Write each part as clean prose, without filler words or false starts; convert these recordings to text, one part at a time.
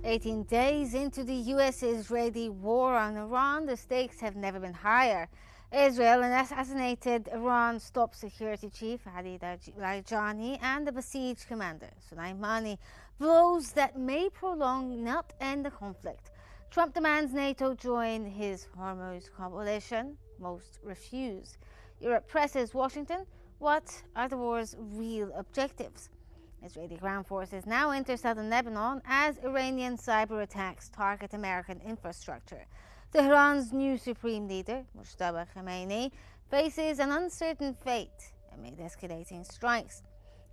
18 days into the US-Israeli war on Iran, the stakes have never been higher. Israel assassinated Iran's top security chief, Ali Larijani, and the besieged commander, Soleimani, blows that may prolong, not end the conflict. Trump demands NATO join his Hormuz coalition. Most refuse. Europe presses Washington. What are the war's real objectives? Israeli ground forces now enter southern Lebanon as Iranian cyber attacks target American infrastructure. Tehran's new supreme leader, Mujtaba Khamenei, faces an uncertain fate amid escalating strikes.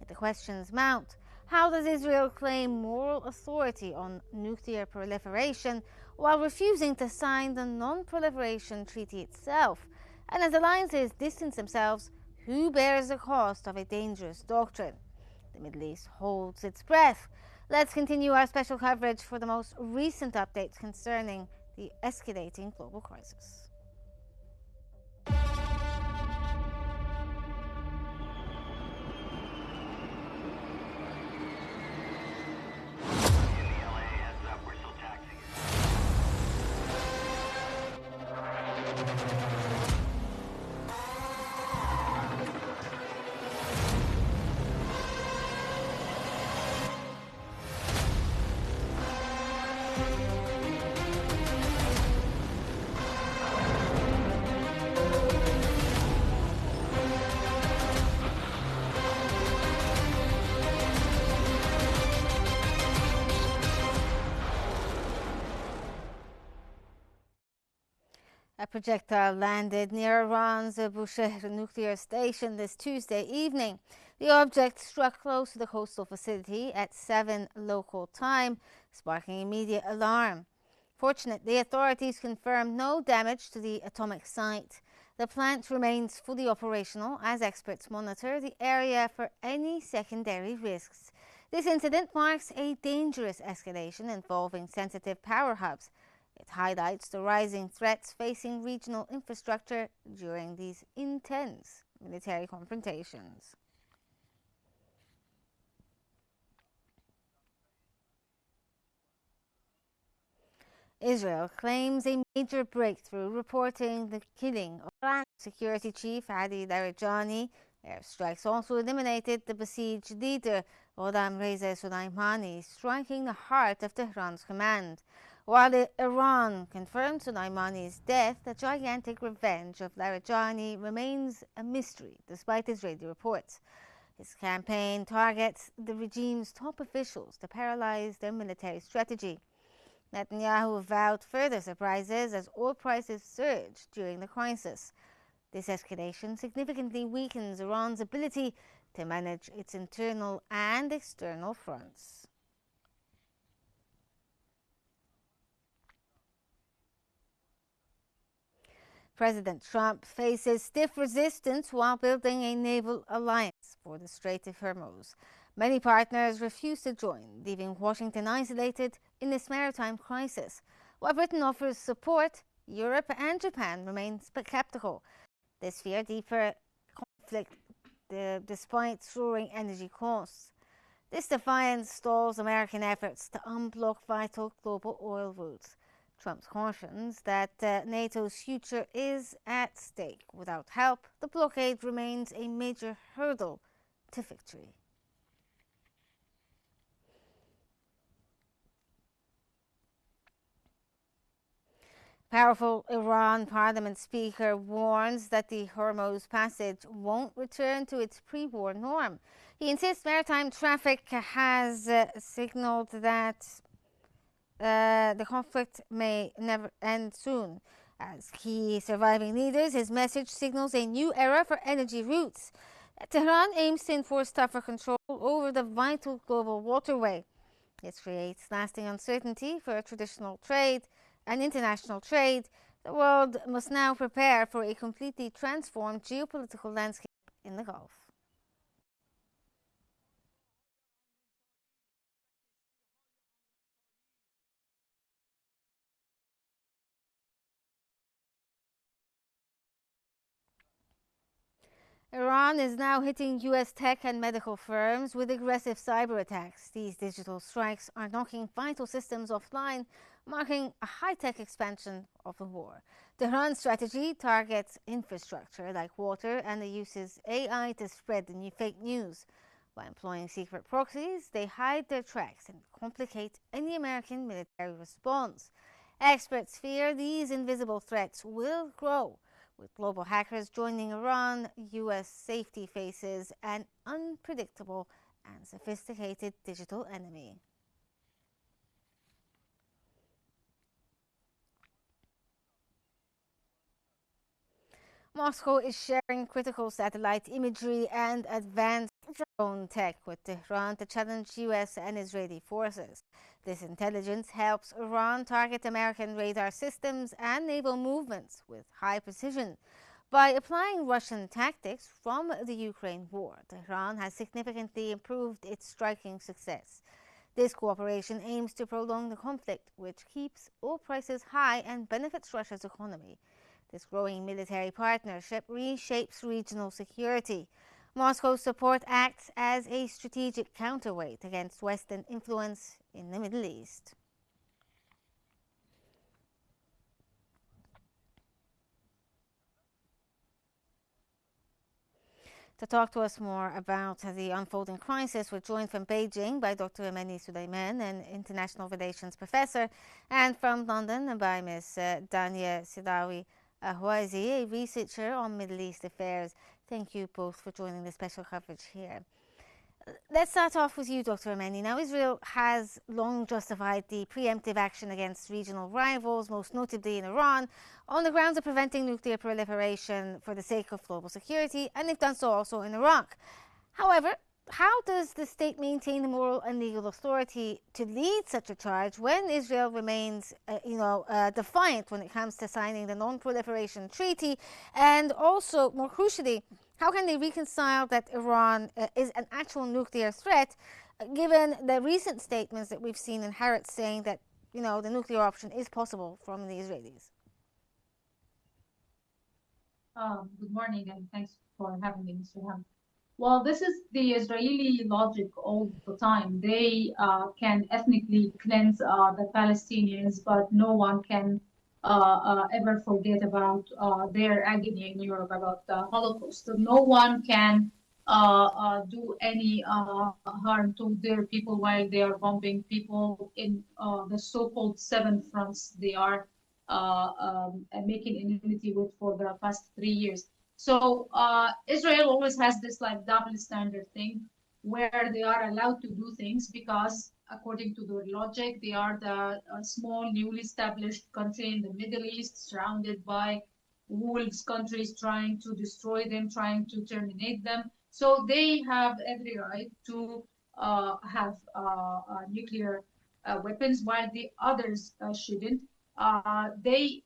Yet the questions mount. How does Israel claim moral authority on nuclear proliferation while refusing to sign the non-proliferation treaty itself? And as alliances distance themselves, who bears the cost of a dangerous doctrine? The Middle East holds its breath. Let's continue our special coverage for the most recent updates concerning the escalating global crisis. A projectile landed near Iran's Bushehr nuclear station this Tuesday evening. The object struck close to the coastal facility at 7 local time, sparking immediate alarm. Fortunately, authorities confirmed no damage to the atomic site. The plant remains fully operational as experts monitor the area for any secondary risks. This incident marks a dangerous escalation involving sensitive power hubs. It highlights the rising threats facing regional infrastructure during these intense military confrontations. Israel claims a major breakthrough, reporting the killing of Iran's security chief Ali Larijani. Airstrikes also eliminated the besieged leader Reza Soleimani, striking the heart of Tehran's command. While Iran confirmed Soleimani's death, the gigantic revenge of Larijani remains a mystery, despite Israeli reports. His campaign targets the regime's top officials to paralyze their military strategy. Netanyahu vowed further surprises as oil prices surged during the crisis. This escalation significantly weakens Iran's ability to manage its internal and external fronts. President Trump faces stiff resistance while building a naval alliance for the Strait of Hormuz. Many partners refuse to join, leaving Washington isolated in this maritime crisis. While Britain offers support, Europe and Japan remain skeptical. They fear deeper conflict despite soaring energy costs. This defiance stalls American efforts to unblock vital global oil routes. Trump cautions that NATO's future is at stake. Without help, the blockade remains a major hurdle to victory. Powerful Iran parliament speaker warns that the Hormuz Passage won't return to its pre-war norm. He insists maritime traffic has signaled that the conflict may never end soon. As key surviving leaders, his message signals a new era for energy routes. Tehran aims to enforce tougher control over the vital global waterway. This creates lasting uncertainty for traditional trade and international trade. The world must now prepare for a completely transformed geopolitical landscape in the Gulf. Iran is now hitting US tech and medical firms with aggressive cyber attacks. These digital strikes are knocking vital systems offline, marking a high-tech expansion of the war. Tehran's strategy targets infrastructure like water and it uses AI to spread the new fake news. By employing secret proxies, they hide their tracks and complicate any American military response. Experts fear these invisible threats will grow with global hackers joining Iran. US safety faces an unpredictable and sophisticated digital enemy. Moscow is sharing critical satellite imagery and advanced drone tech with Tehran to challenge US and Israeli forces. This intelligence helps Iran target American radar systems and naval movements with high precision. By applying Russian tactics from the Ukraine war, Tehran has significantly improved its striking success. This cooperation aims to prolong the conflict, which keeps oil prices high and benefits Russia's economy. This growing military partnership reshapes regional security. Moscow's support acts as a strategic counterweight against Western influence in the Middle East. To talk to us more about the unfolding crisis, we're joined from Beijing by Dr. Emeni Suleiman, an international relations professor, and from London by Ms. Dania Sidawi Ahwazi, a researcher on Middle East affairs. Thank you both for joining the special coverage here. Let's start off with you, Dr. Emeni. Now, Israel has long justified the preemptive action against regional rivals, most notably in Iran, on the grounds of preventing nuclear proliferation for the sake of global security, and they've done so also in Iraq. However, how does the state maintain the moral and legal authority to lead such a charge when Israel remains, defiant when it comes to signing the Non-Proliferation Treaty, and also, more crucially, how can they reconcile that Iran is an actual nuclear threat, given the recent statements that we've seen in Haaretz saying that, the nuclear option is possible from the Israelis? Good morning, and thanks for having me, Mr. Ham. Well, this is the Israeli logic all the time. They can ethnically cleanse the Palestinians, but no one can ever forget about their agony in Europe about the Holocaust. So no one can do any harm to their people while they are bombing people in the so-called seven fronts they are making enmity with for the past 3 years. So Israel always has this like double standard thing where they are allowed to do things because according to their logic, they are the small, newly established country in the Middle East, surrounded by wolves countries trying to destroy them, trying to terminate them. So they have every right to have nuclear weapons, while the others shouldn't. They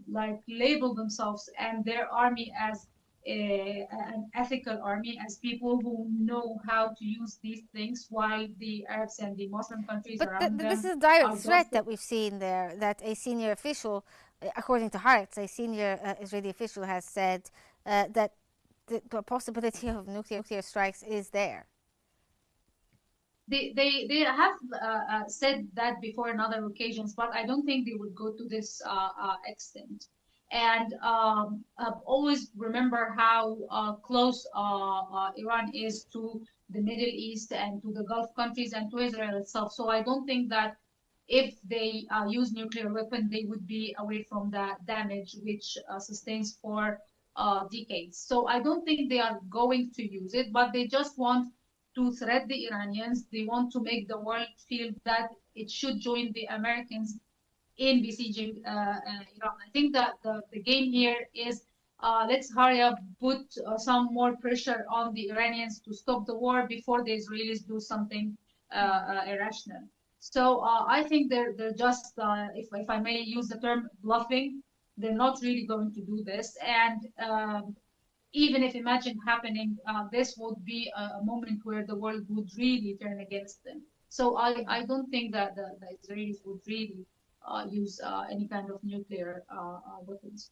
like label themselves and their army as an ethical army, as people who know how to use these things, while the Arabs and the Muslim countries But around this them is a direct are just threat that we've seen there, that a senior official, according to Haaretz, a senior Israeli official has said that the possibility of nuclear strikes is there. they have said that before on other occasions, but I don't think they would go to this extent. And always remember how close Iran is to the Middle East and to the Gulf countries and to Israel itself. So I don't think that if they use nuclear weapon, they would be away from the damage which sustains for decades. So I don't think they are going to use it, but they just want to threat the Iranians. They want to make the world feel that it should join the Americans in besieging Iran. I think that the game here is let's hurry up, put some more pressure on the Iranians to stop the war before the Israelis do something irrational. So I think they're just, if I may use the term, bluffing. They're not really going to do this, and even if imagine happening, this would be a moment where the world would really turn against them. So I don't think that the Israelis would really use any kind of nuclear weapons.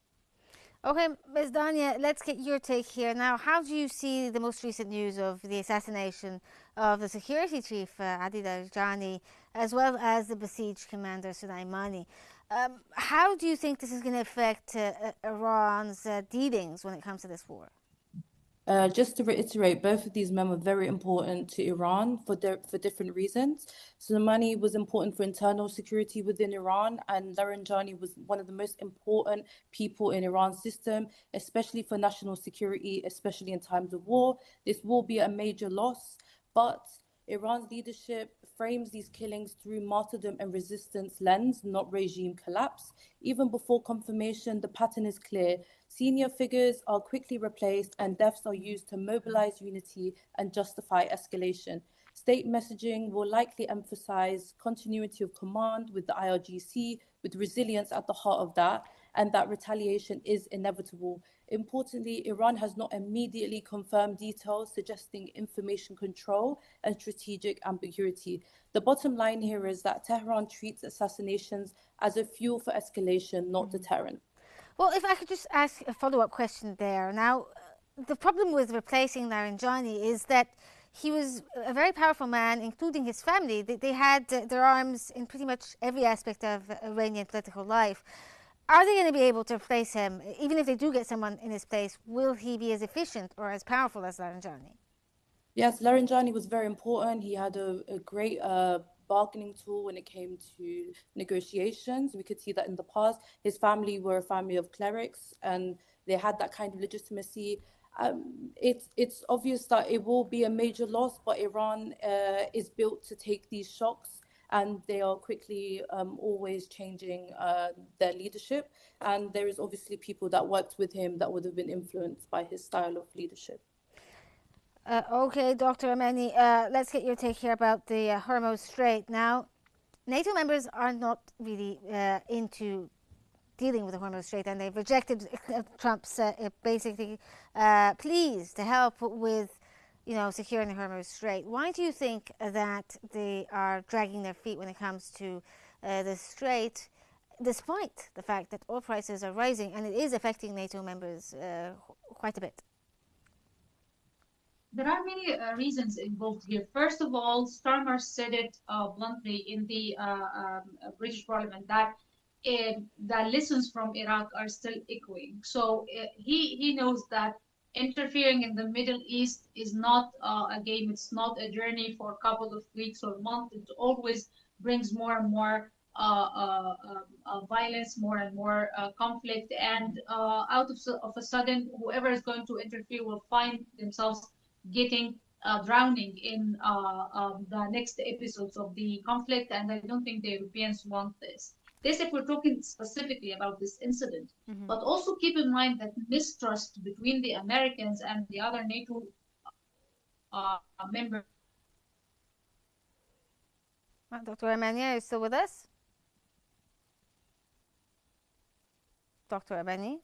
Okay, Ms. Dania, let's get your take here. Now, how do you see the most recent news of the assassination of the security chief, Adil Rajani, as well as the besieged commander, Soleimani? How do you think this is going to affect Iran's dealings when it comes to this war? Just to reiterate, both of these men were very important to Iran for different reasons. Soleimani was important for internal security within Iran, and Laranjani was one of the most important people in Iran's system, especially for national security, especially in times of war. This will be a major loss, but Iran's leadership frames these killings through martyrdom and resistance lens, not regime collapse. Even before confirmation, the pattern is clear. Senior figures are quickly replaced, and deaths are used to mobilize unity and justify escalation. State messaging will likely emphasize continuity of command with the IRGC, with resilience at the heart of that, and that retaliation is inevitable. Importantly, Iran has not immediately confirmed details, suggesting information control and strategic ambiguity. The bottom line here is that Tehran treats assassinations as a fuel for escalation, not deterrent. Well, if I could just ask a follow-up question there. Now, the problem with replacing Laranjani is that he was a very powerful man, including his family. They had their arms in pretty much every aspect of Iranian political life. Are they going to be able to replace him? Even if they do get someone in his place, will he be as efficient or as powerful as Laranjani? Yes, Laranjani was very important. He had a great bargaining tool when it came to negotiations. We could see that in the past. His family were a family of clerics, and they had that kind of legitimacy. It's obvious that it will be a major loss, but Iran is built to take these shocks, and they are quickly always changing their leadership. And there is obviously people that worked with him that would have been influenced by his style of leadership. Okay, Dr. Ameni, let's get your take here about the Hormuz Strait. Now, NATO members are not really into dealing with the Hormuz Strait, and they've rejected Trump's basically pleas to help with, securing the Hormuz Strait. Why do you think that they are dragging their feet when it comes to the Strait, despite the fact that oil prices are rising and it is affecting NATO members quite a bit? There are many reasons involved here. First of all, Starmer said it bluntly in the British Parliament that the lessons from Iraq are still echoing. So he knows that interfering in the Middle East is not a game. It's not a journey for a couple of weeks or months. It always brings more and more violence, more and more conflict, and out of a sudden, whoever is going to interfere will find themselves getting drowning in the next episodes of the conflict, and I don't think the Europeans want this. This, if we're talking specifically about this incident, but also keep in mind that mistrust between the Americans and the other NATO members. Dr. Amani, are you still with us? Dr. Amani?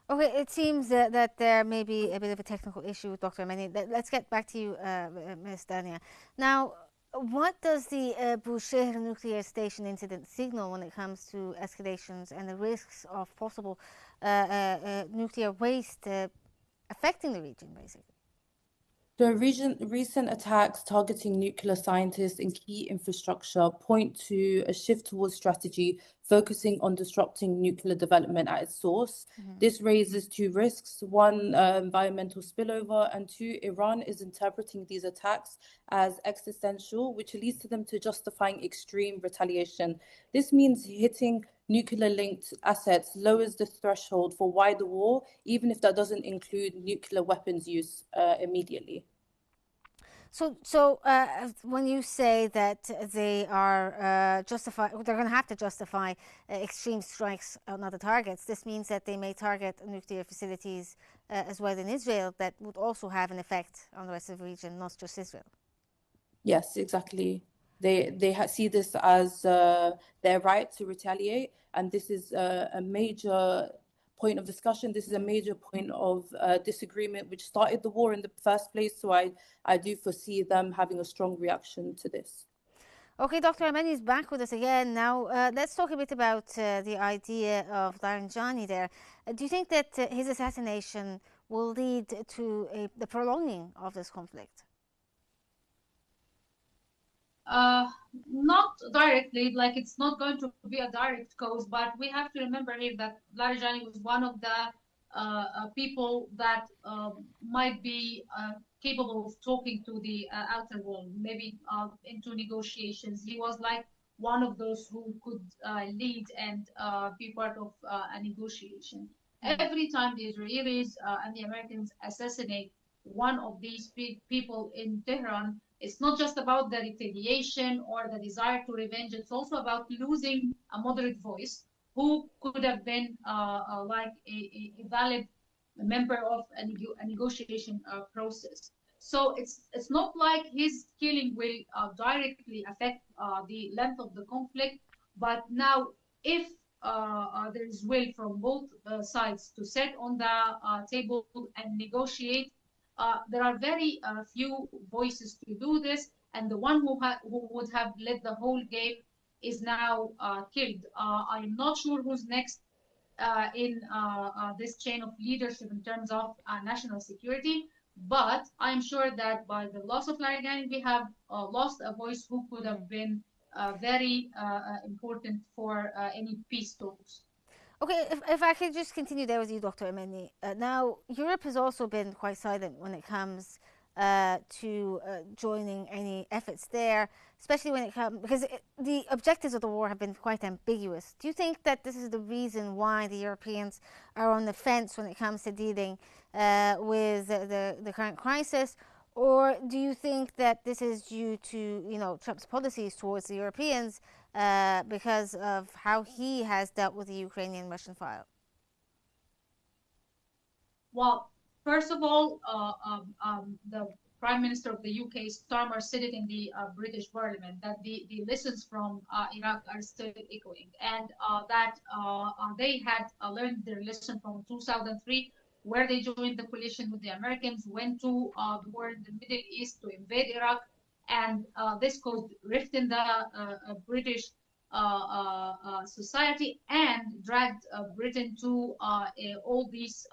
Okay, it seems that there may be a bit of a technical issue with Dr. Amani. Let's get back to you, Ms. Dania. Now, what does the Bushehr nuclear station incident signal when it comes to escalations and the risks of possible nuclear waste affecting the region, basically? So recent attacks targeting nuclear scientists and key infrastructure point to a shift towards strategy focusing on disrupting nuclear development at its source. This raises two risks. One, environmental spillover, and two, Iran is interpreting these attacks as existential, which leads to them to justifying extreme retaliation. This means hitting nuclear-linked assets lowers the threshold for wider war, even if that doesn't include nuclear weapons use immediately. So when you say that they are they're going to have to justify extreme strikes on other targets, this means that they may target nuclear facilities as well in Israel that would also have an effect on the rest of the region, not just Israel. Yes, exactly. They see this as their right to retaliate, and this is a major point of discussion. This is a major point of disagreement, which started the war in the first place. So I do foresee them having a strong reaction to this. Okay, Dr. Amani is back with us again. Now, let's talk a bit about the idea of Laranjani there. Do you think that his assassination will lead to the prolonging of this conflict? Not directly, like it's not going to be a direct cause, but we have to remember here that Larijani was one of the people that might be capable of talking to the outer world, maybe into negotiations. He was like one of those who could lead and be part of a negotiation. Every time the Israelis and the Americans assassinate one of these people in Tehran, it's not just about the retaliation or the desire to revenge. It's also about losing a moderate voice who could have been like a valid member of a negotiation process. So it's not like his killing will directly affect the length of the conflict, but now if there is will from both sides to sit on the table and negotiate, there are very few voices to do this, and the one who would have led the whole game is now killed. I'm not sure who's next in this chain of leadership in terms of national security, but I'm sure that by the loss of Larijani, we have lost a voice who could have been very important for any peace talks. Okay, if I could just continue there with you, Dr. Amani. Now, Europe has also been quite silent when it comes to joining any efforts there, especially when it comes because the objectives of the war have been quite ambiguous. Do you think that this is the reason why the Europeans are on the fence when it comes to dealing with the current crisis? Or do you think that this is due to Trump's policies towards the Europeans because of how he has dealt with the Ukrainian-Russian file? Well, first of all, the Prime Minister of the UK, Starmer, said it in the British Parliament that the lessons from Iraq are still echoing, and that they had learned their lesson from 2003, where they joined the coalition with the Americans, went to the war in the Middle East to invade Iraq, and this caused rift in the British society and dragged Britain to all these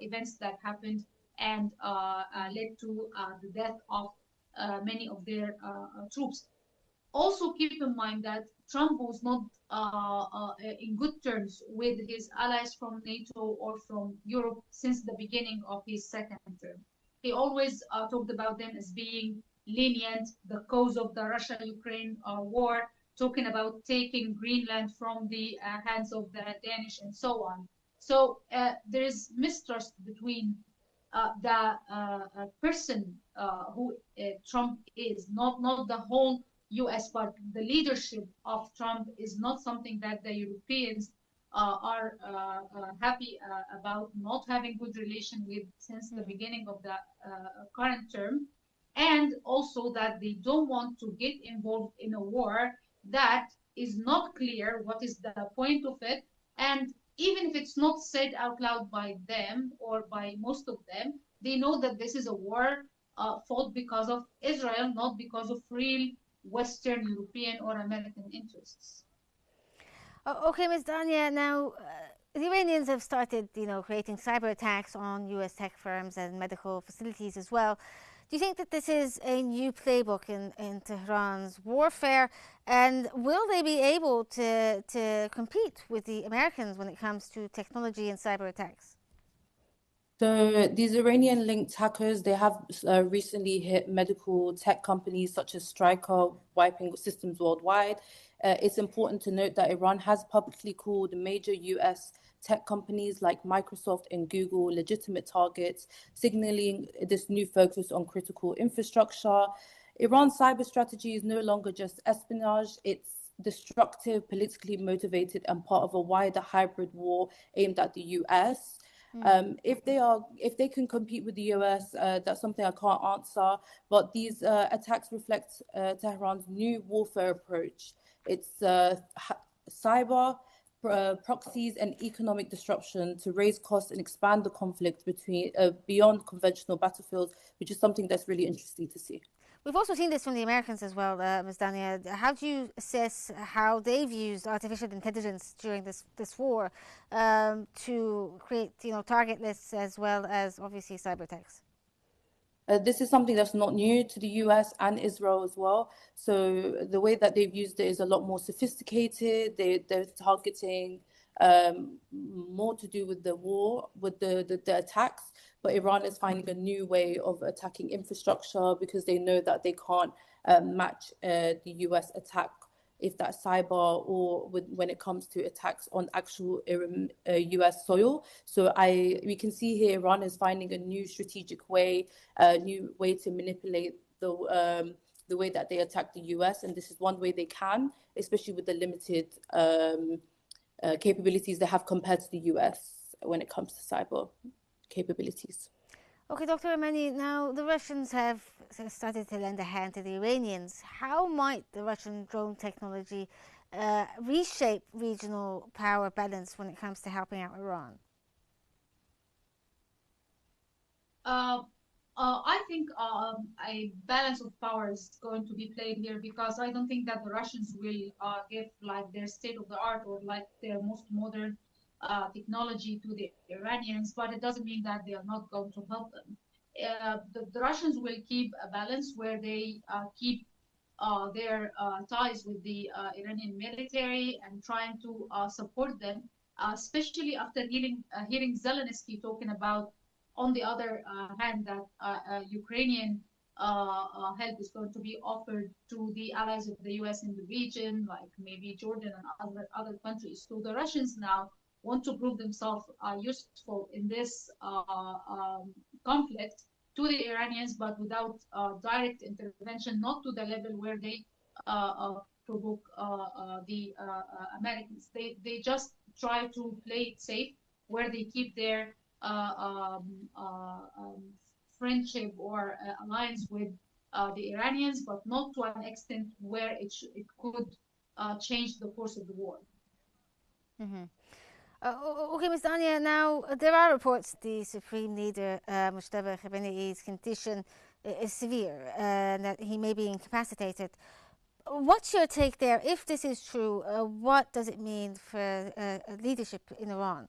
events that happened and led to the death of many of their troops. Also, keep in mind that Trump was not in good terms with his allies from NATO or from Europe since the beginning of his second term. He always talked about them as being lenient, the cause of the Russia-Ukraine war, talking about taking Greenland from the hands of the Danish and so on. So there is mistrust between the person who Trump is, not the whole US, but the leadership of Trump is not something that the Europeans are happy about not having good relation with since the beginning of the current term, and also that they don't want to get involved in a war that is not clear what is the point of it, and even if it's not said out loud by them or by most of them, they know that this is a war fought because of Israel, not because of real Western European or American interests. Okay, Ms. Dania. Now, the Iranians have started, creating cyber attacks on U.S. tech firms and medical facilities as well. Do you think that this is a new playbook in Tehran's warfare? And will they be able to compete with the Americans when it comes to technology and cyber attacks? So these Iranian-linked hackers, they have recently hit medical tech companies such as Stryker, wiping systems worldwide. It's important to note that Iran has publicly called major US tech companies like Microsoft and Google legitimate targets, signaling this new focus on critical infrastructure. Iran's cyber strategy is no longer just espionage, it's destructive, politically motivated, and part of a wider hybrid war aimed at the US. If they can compete with the US, that's something I can't answer. But these attacks reflect Tehran's new warfare approach. It's cyber proxies and economic disruption to raise costs and expand the conflict between beyond conventional battlefields, which is something that's really interesting to see. We've also seen this from the Americans as well, Ms. Dania. How do you assess how they've used artificial intelligence during this war to create, target lists as well as obviously cyber attacks? This is something that's not new to the US and Israel as well. So the way that they've used it is a lot more sophisticated. They're targeting more to do with the war, with the attacks. But Iran is finding a new way of attacking infrastructure because they know that they can't match the US attack, if that's cyber or when it comes to attacks on actual US soil. So we can see here Iran is finding a new strategic way, a new way to manipulate the way that they attack the US, and this is one way they can, especially with the limited capabilities they have compared to the US when it comes to cyber capabilities. Okay, Dr. Amani, now the Russians have started to lend a hand to the Iranians. How might the Russian drone technology reshape regional power balance when it comes to helping out Iran? I think a balance of power is going to be played here, because I don't think that the Russians will give like their state of the art or like their most modern technology to the Iranians, but it doesn't mean that they are not going to help them. The Russians will keep a balance where they keep their ties with the Iranian military and trying to support them, especially after hearing Zelensky talking about, on the other hand, that Ukrainian help is going to be offered to the allies of the US in the region, like maybe Jordan and other countries. So the Russians now want to prove themselves useful in this conflict to the Iranians, but without direct intervention, not to the level where they provoke the Americans. They just try to play it safe, where they keep their friendship or alliance with the Iranians, but not to an extent where it could change the course of the war. Mm-hmm. Okay, Ms. Dania, now there are reports the Supreme Leader, Mujtaba Khamenei's condition is severe and that he may be incapacitated. What's your take there? If this is true, what does it mean for leadership in Iran?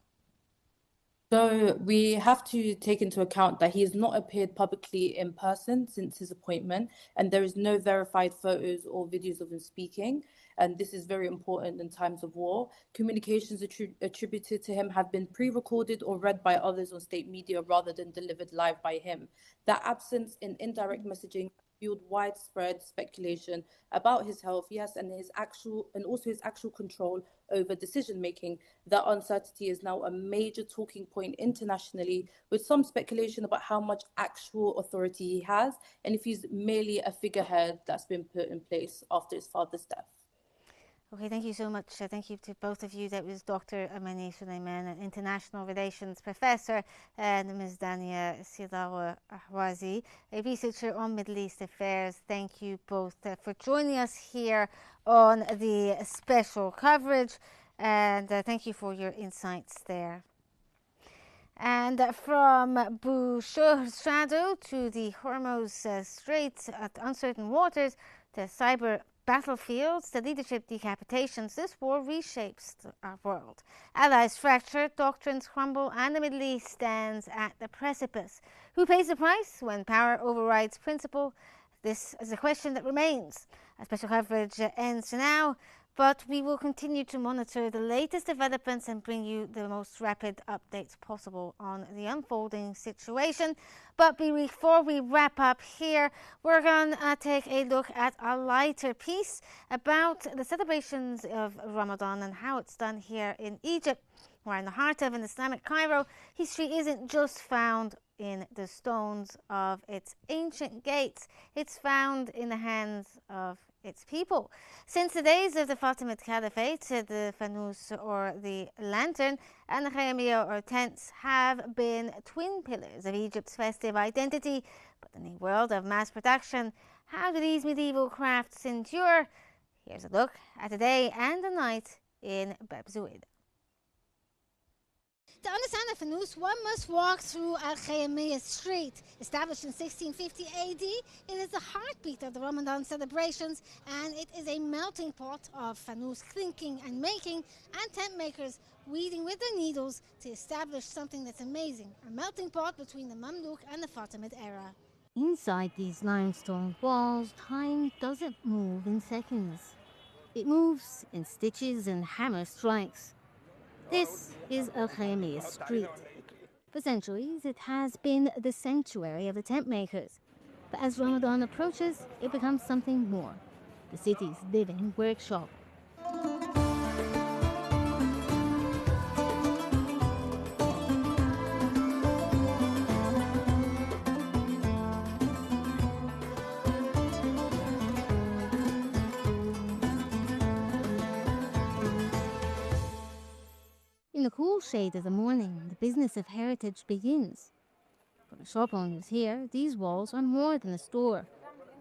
So we have to take into account that he has not appeared publicly in person since his appointment, and there is no verified photos or videos of him speaking. And this is very important in times of war. Communications attributed to him have been pre-recorded or read by others on state media rather than delivered live by him. That absence in indirect messaging fueled widespread speculation about his health, yes, and also his actual control over decision making. That uncertainty is now a major talking point internationally, with some speculation about how much actual authority he has and if he's merely a figurehead that's been put in place after his father's death. Okay, thank you so much. Thank you to both of you. That was Dr. Amani Suleiman, an international relations professor, and Ms. Dania Silawa Ahwazi, a researcher on Middle East affairs. Thank you both for joining us here on the special coverage, and thank you for your insights there. And from Bushehr Shadow to the Hormuz Straits at uncertain waters, to cyber battlefields, the leadership decapitations, this war reshapes our world. Allies fracture, doctrines crumble, and the Middle East stands at the precipice. Who pays the price when power overrides principle? This is a question that remains. Our special coverage ends for now, but we will continue to monitor the latest developments and bring you the most rapid updates possible on the unfolding situation. But before we wrap up here, we're going to take a look at a lighter piece about the celebrations of Ramadan and how it's done here in Egypt. We're in the heart of an Islamic Cairo. History isn't just found in the stones of its ancient gates. It's found in the hands of its people. Since the days of the Fatimid Caliphate, the fanus or the lantern and the khayamiya or tents have been twin pillars of Egypt's festive identity. But in the world of mass production, how do these medieval crafts endure? Here's a look at a day and a night in Bab Zuid. To understand the Fanus, one must walk through Al-Khayamiyyah Street. Established in 1650 AD, it is the heartbeat of the Ramadan celebrations, and it is a melting pot of Fanus thinking and making, and tent makers weeding with their needles to establish something that's amazing, a melting pot between the Mamluk and the Fatimid era. Inside these limestone walls, time doesn't move in seconds. It moves in stitches and hammer strikes. This is Al-Khayamiyyah Street. For centuries, it has been the sanctuary of the tent makers. But as Ramadan approaches, it becomes something more, the city's living workshop. In the cool shade of the morning, the business of heritage begins. For the shop owners here, these walls are more than a store.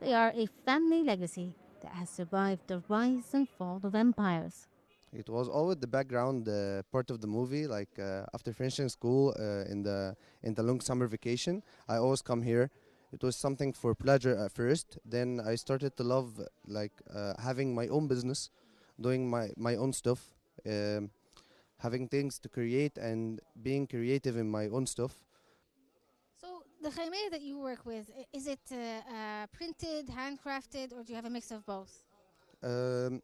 They are a family legacy that has survived the rise and fall of empires. It was always the background part of the movie. Like after finishing school in the long summer vacation, I always come here. It was something for pleasure at first. Then I started to love having my own business, doing my own stuff, having things to create and being creative in my own stuff. So the khaymiyyah that you work with, is it printed, handcrafted, or do you have a mix of both? Um,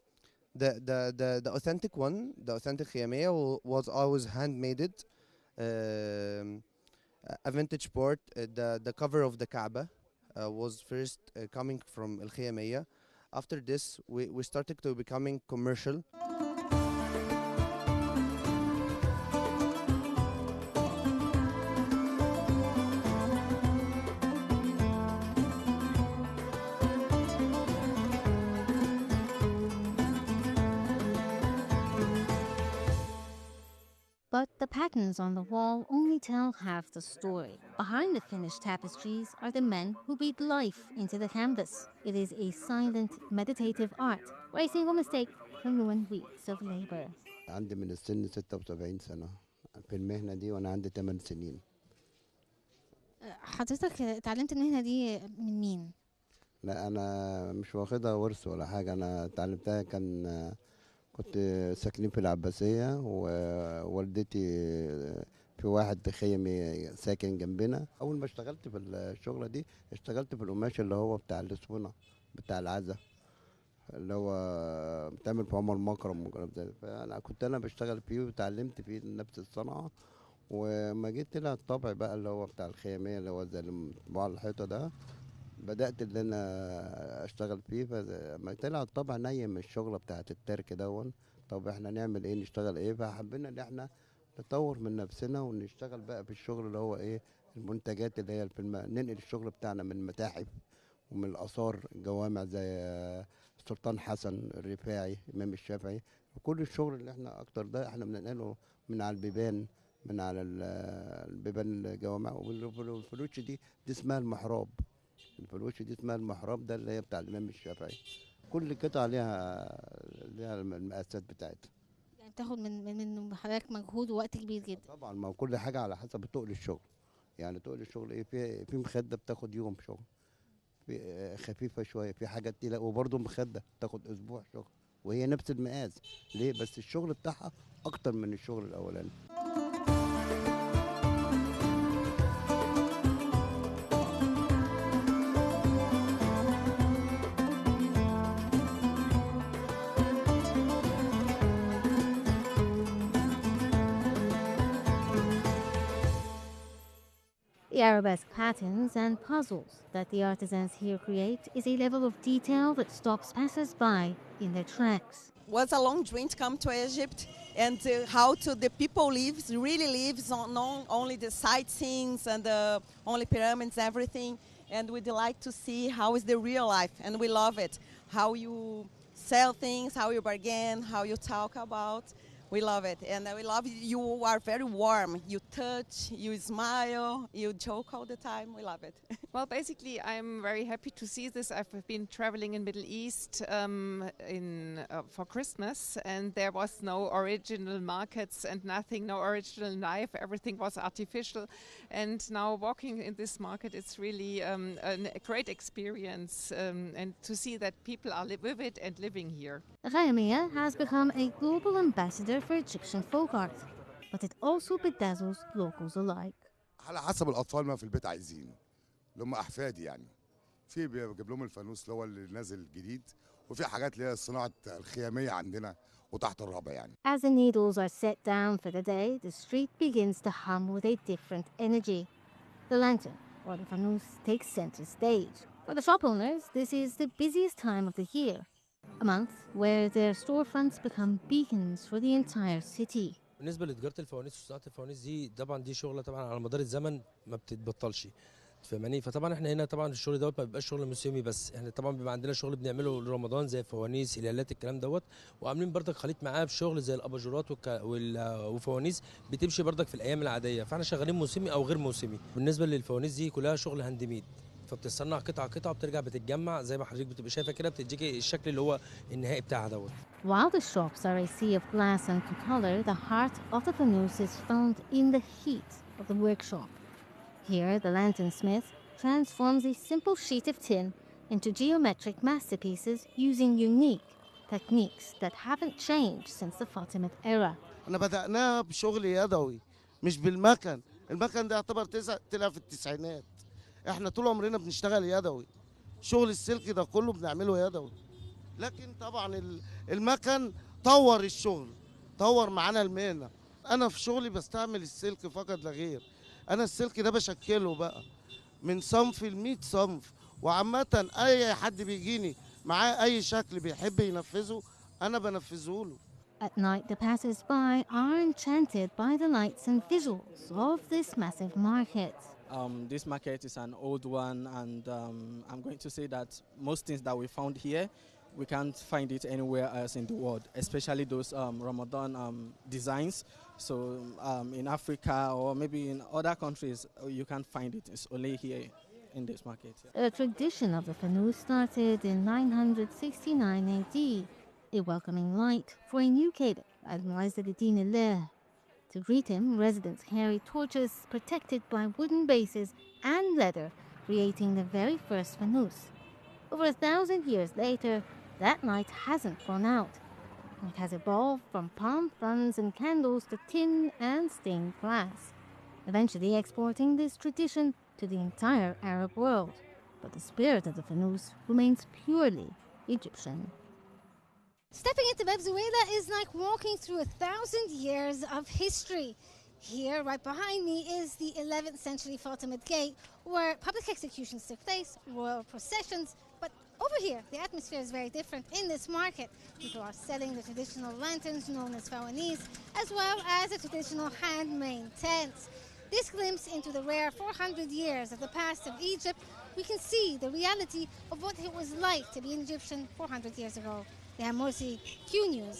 the authentic one, the authentic khaymiyyah was always handmade. A vintage board, the cover of the Kaaba was first coming from Al Khaymiyyah. After this, we started to becoming commercial. But the patterns on the wall only tell half the story. Behind the finished tapestries are the men who breathe life into the canvas. It is a silent, meditative art where a single mistake can ruin weeks of labor. عندي من السن 76 سنة في المهنة دي وأنا عندي 8 سنين. حضرتك اتعلمت المهنة دي من مين؟ لا أنا مش واخدها ورث ولا حاجة، أنا اتعلمتها كنت ساكنين في العباسية ووالدتي في واحد خيمي ساكن جنبنا. أول ما اشتغلت في الشغلة دي اشتغلت في القماش اللي هو بتاع الأسونة بتاع العزا اللي هو بتعمل في عمر مكرم وكلام زي. فأنا كنت بشتغل فيه وتعلمت فيه نفس الصنعة. وما جيت طلع الطبع بقى اللي هو بتاع الخيامية اللي هو زي المطبوع على الحيطة ده، بدأت اللي أنا أشتغل فيه. فلما طلع الطبع نيم الشغلة بتاعت الترك دون. طب احنا نعمل ايه، نشتغل ايه؟ فحبينا ان احنا نطور من نفسنا ونشتغل بقى في الشغل اللي هو ايه، المنتجات اللي هي ننقل الشغل بتاعنا من المتاحف ومن الآثار الجوامع زي السلطان حسن الرفاعي الإمام الشافعي. وكل الشغل اللي احنا أكتر ده احنا بننقله من على البيبان، من على البيبان الجوامع. والفلوش دي اسمها المحراب. الفلوش دي اسمها المحراب، ده اللي هي بتاع الإمام الشافعي. كل قطعة ليها المقاسات بتاعتها. يعني بتاخد من حضرتك مجهود ووقت كبير جدا. طبعا ما كل حاجة على حسب تقل الشغل. يعني تقل الشغل ايه، في مخدة بتاخد يوم شغل، في خفيفة شوية، في حاجات تقيلة، وبرضه مخدة تاخد أسبوع شغل، وهي نفس المقاس. ليه؟ بس الشغل بتاعها أكتر من الشغل الأولاني. The arabesque patterns and puzzles that the artisans here create is a level of detail that stops passers-by in their tracks. Was a long dream to come to Egypt and how the people really lives on not only the sightseeings and the only pyramids, everything. And we'd like to see how is the real life, and we love it. How you sell things, how you bargain, how you talk about. We love it, and we love you are very warm. You touch, you smile, you joke all the time. We love it. Well, basically, I'm very happy to see this. I've been traveling in Middle East for Christmas, and there was no original markets and nothing, no original knife. Everything was artificial. And now walking in this market, it's really a great experience, and to see that people are with it and living here. Rania has become a global ambassador for Egyptian folk art, but it also bedazzles locals alike. على حسب الأطفال ما في البيت عايزينه اللي هم أحفادي يعني في بجيب لهم الفانوس اللي هو اللي نازل جديد وفي حاجات اللي هي الصناعة الخيامية عندنا وتحت الرابع يعني. As the needles are set down for the day, the street begins to hum with a different energy. The lantern, or the fanus, takes center stage. For the shop owners, this is the busiest time of the year, a month where their storefronts become beacons for the entire city. بالنسبه لتجاره الفوانيس وصناعه الفوانيس دي طبعا دي شغله طبعا على مدار الزمن ما بتتبطلش فاهماني فطبعا احنا هنا طبعا الشغل دوت ما بيبقاش شغل موسمي بس احنا طبعا بيبقى عندنا شغل بنعمله لرمضان زي فوانيس هلالات الكلام دوت وعاملين بردك خليط معاه بشغل زي الاباجورات وفوانيس بتمشي بردك في الايام العاديه فاحنا شغالين موسمي او غير موسمي بالنسبه للفوانيس دي كلها شغل هاند ميد فبتصنع قطعه قطعه بترجع بتتجمع زي ما حضرتك بتبقى شايفه كده بتديكي الشكل اللي هو النهائي بتاعها دوت. While the shops are a sea of glass and color, the heart of the fanus is found in the heat of the workshop. Here, the lanternsmith transforms a simple sheet of tin into geometric masterpieces using unique techniques that haven't changed since the Fatimid era. احنا بدأناها بشغل يدوي مش بالمكن، المكن ده يعتبر طلع في التسعينات. احنا طول عمرنا بنشتغل يدوي. شغل السلك ده كله بنعمله يدوي. لكن طبعا المكن طور الشغل، طور معانا المهنة. انا في شغلي بستعمل السلك فقط لا غير. انا السلك ده بشكله بقى من صنف ل100 صنف وعامة اي حد بيجيني معاه اي شكل بيحب ينفذه انا بنفذه له. At night, the passers-by are enchanted by the lights and visuals of this massive market. This market is an old one, and I'm going to say that most things that we found here, we can't find it anywhere else in the world, especially those Ramadan designs. So in Africa or maybe in other countries, you can't find it. It's only here in this market. The tradition of the fanus started in 969 AD, a welcoming light for a new caliph, Al-Mu'izz ad-Din Allah. To greet him, residents carry torches protected by wooden bases and leather, creating the very first fanus. Over 1,000 years later, that light hasn't gone out. It has evolved from palm fronds and candles to tin and stained glass, eventually exporting this tradition to the entire Arab world. But the spirit of the fanus remains purely Egyptian. Stepping into Venezuela is like walking through 1,000 years of history. Here, right behind me, is the 11th century Fatimid Gate, where public executions took place, royal processions. But over here, the atmosphere is very different. In this market, people are selling the traditional lanterns known as fawanis, as well as the traditional handmade tents. This glimpse into the rare 400 years of the past of Egypt, we can see the reality of what it was like to be an Egyptian 400 years ago. Morsi, Qnews.